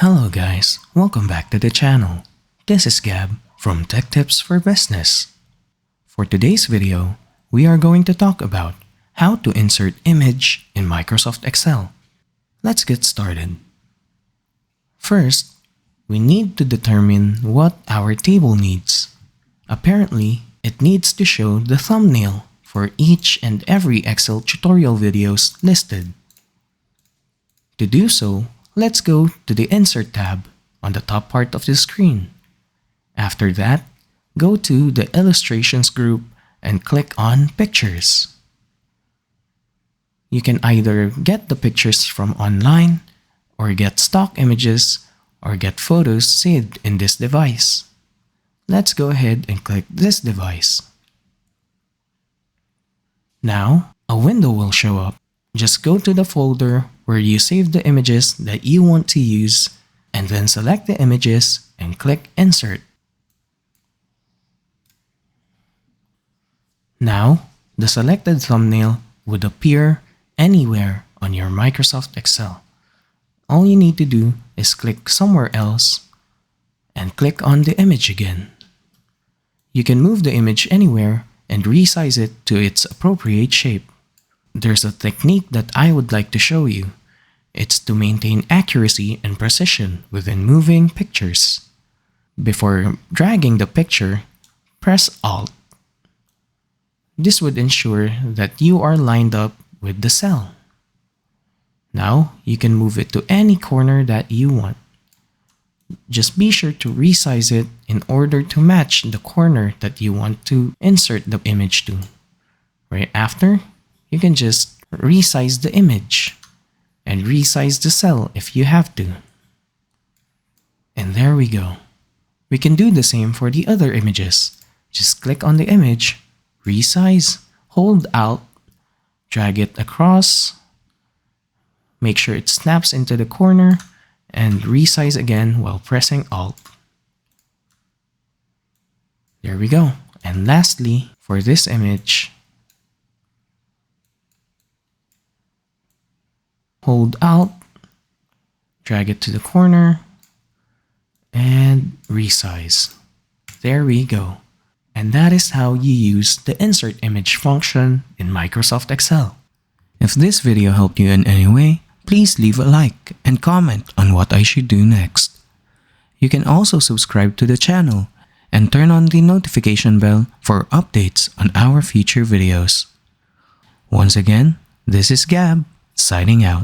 Hello guys, welcome back to the channel. This is Gab from Tech Tips for Business. For today's video, we are going to talk about how to insert image in Microsoft Excel. Let's get started. First, we need to determine what our table needs. Apparently, it needs to show the thumbnail for each and every Excel tutorial videos listed. To do so, let's go to the Insert tab on the top part of the screen. After that, go to the Illustrations group and click on Pictures. You can either get the pictures from online, or get stock images, or get photos saved in this device. Let's go ahead and click this device. Now, a window will show up. Just go to the folder where you saved the images that you want to use, and then select the images and click Insert. Now, the selected thumbnail would appear anywhere on your Microsoft Excel. All you need to do is click somewhere else and click on the image again. You can move the image anywhere and resize it to its appropriate shape. There's a technique that I would like to show you. It's to maintain accuracy and precision within moving pictures. Before dragging the picture, press Alt. This would ensure that you are lined up with the cell. Now, you can move it to any corner that you want. Just be sure to resize it in order to match the corner that you want to insert the image to. Right after, you can just resize the image and resize the cell if you have to. And there we go. We can do the same for the other images. Just click on the image, resize, hold Alt, drag it across, make sure it snaps into the corner, and resize again while pressing Alt. There we go. And lastly, for this image, hold Alt, drag it to the corner, and resize. There we go. And that is how you use the Insert Image function in Microsoft Excel. If this video helped you in any way, please leave a like and comment on what I should do next. You can also subscribe to the channel and turn on the notification bell for updates on our future videos. Once again, this is Gab, signing out.